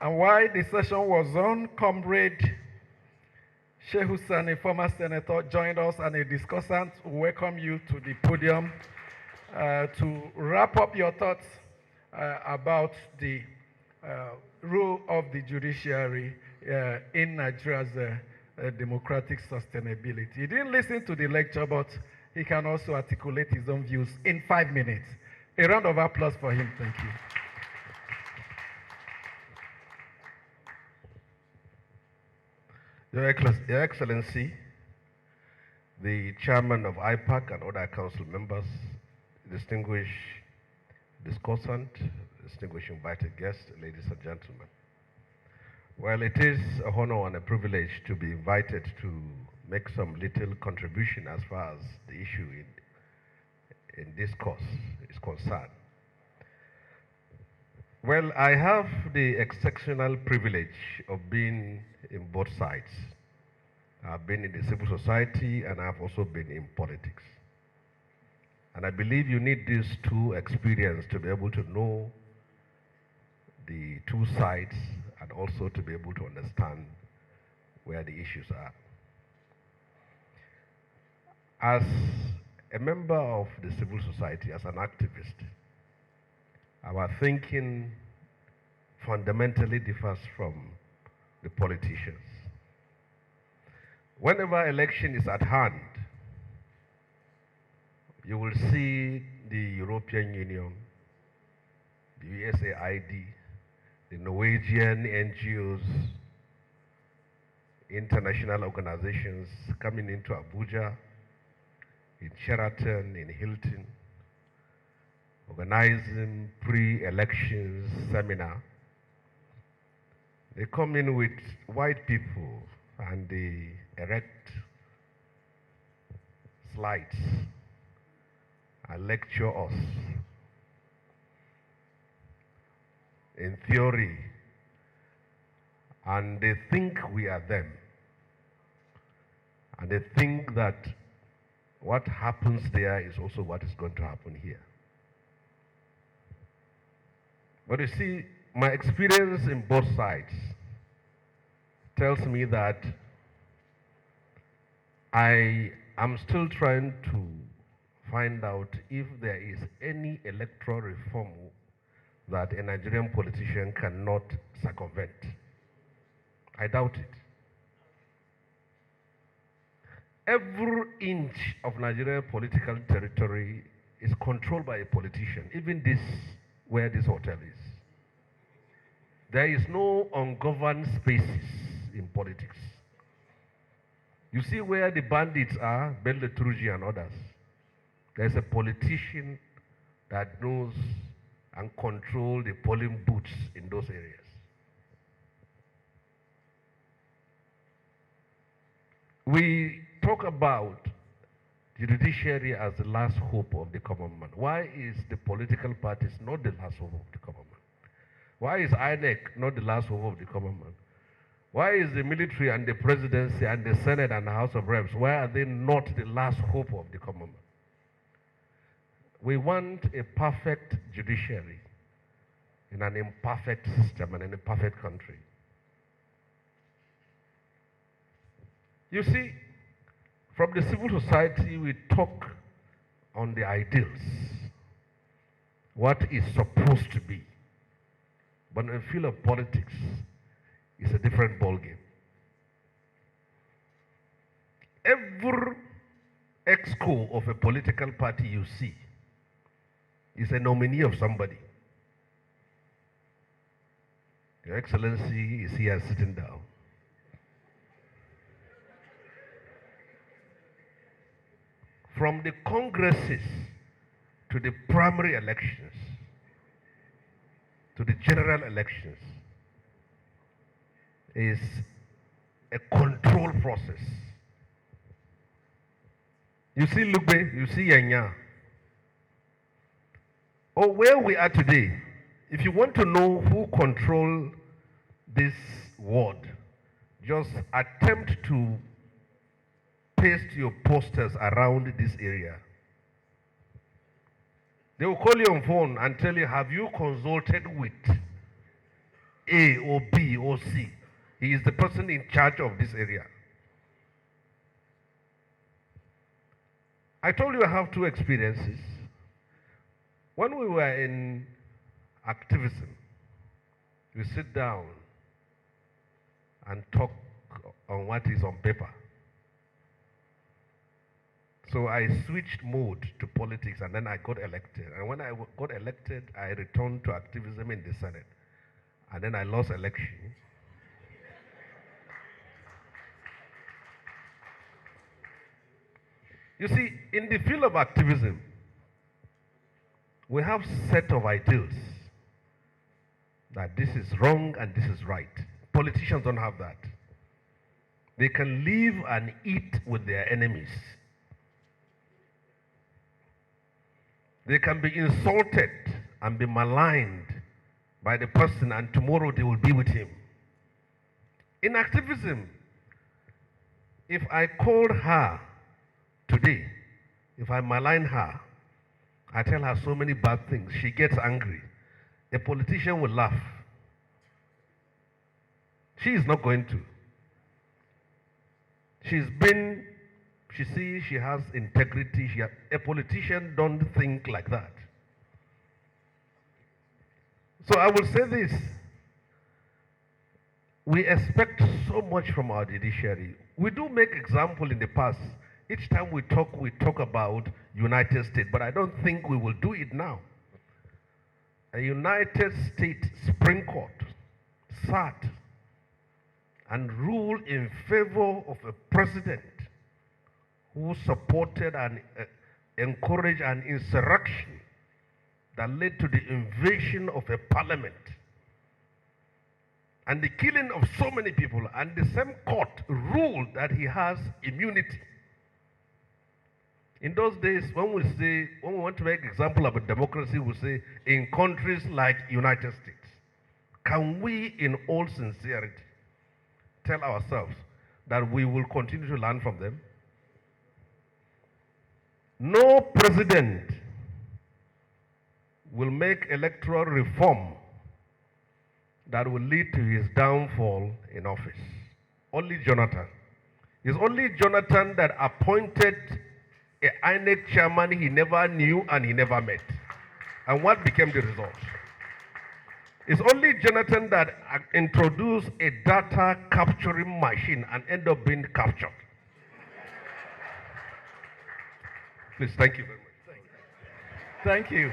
And while the session was on, Comrade Shehu, former senator, joined us, and a discussant will welcome you to the podium to wrap up your thoughts about the role of the judiciary in Nigeria's democratic sustainability. He didn't listen to the lecture, but he can also articulate his own views in 5 minutes. A round of applause for him. Thank you. Your Excellency, the Chairman of Ipac and other council members, distinguished discussant, distinguished invited guests, ladies and gentlemen. Well, it is a honor and a privilege to be invited to make some little contribution as far as the issue in this course is concerned. Well, I have the exceptional privilege of being in both sides. I've been in the civil society and I've also been in politics. And I believe you need these two experiences to be able to know the two sides and also to be able to understand where the issues are. As a member of the civil society, as an activist, our thinking fundamentally differs from the politicians. Whenever election is at hand, you will see the European Union, the USAID, the Norwegian NGOs, international organizations coming into Abuja, in Sheraton, in Hilton, organizing pre-elections seminar. They come in with white people and they erect slides and lecture us in theory, and they think we are them, and they think that what happens there is also what is going to happen here. But you see, my experience in both sides tells me that I am still trying to find out if there is any electoral reform that a Nigerian politician cannot circumvent. I doubt it. Every inch of Nigerian political territory is controlled by a politician, even this, where this hotel is. There is no ungoverned spaces in politics. You see where the bandits are, Bello Truji and others. There's a politician that knows and controls the polling booths in those areas. We talk about the judiciary as the last hope of the common man. Why is the political parties not the last hope of the common man? Why is INEC not the last hope of the common man? Why is the military and the presidency and the Senate and the House of Reps, why are they not the last hope of the common man? We want a perfect judiciary in an imperfect system and in a perfect country. You see, from the civil society, we talk on the ideals, what is supposed to be. But in the field of politics, it's a different ballgame. Every exco of a political party you see is a nominee of somebody. Your Excellency is here sitting down. From the congresses to the primary elections to the general elections is a control process. You see Lugbe, you see Yanya. Or where we are today, if you want to know who control this ward, just attempt to paste your posters around this area. They will call you on phone and tell you, have you consulted with A or B or C. He is the person in charge of this area. I told you I have two experiences. When we were in activism, we sit down and talk on what is on paper. So I switched mode to politics and then I got elected. And when I got elected, I returned to activism in the Senate. And then I lost election. You see, in the field of activism, we have set of ideals that this is wrong and this is right. Politicians don't have that. They can live and eat with their enemies. They can be insulted and be maligned by the person, and tomorrow they will be with him. In activism, if I called her today, if I malign her, I tell her so many bad things, she gets angry. A politician will laugh. She is not going to. She sees she has integrity. A politician don't think like that. So I will say this. We expect so much from our judiciary. We do make example in the past. Each time we talk about United States, but I don't think we will do it now. A United States Supreme Court sat and ruled in favor of a president who supported and encouraged an insurrection that led to the invasion of a parliament and the killing of so many people, and the same court ruled that he has immunity. In those days, when we want to make example of a democracy, we say in countries like United States, can we in all sincerity tell ourselves that we will continue to learn from them? No president will make electoral reform that will lead to his downfall in office. Only Jonathan. It's only Jonathan that appointed a INEC chairman he never knew and he never met. And what became the result? It's only Jonathan that introduced a data capturing machine and ended up being captured. Please, thank you very much. Thank you.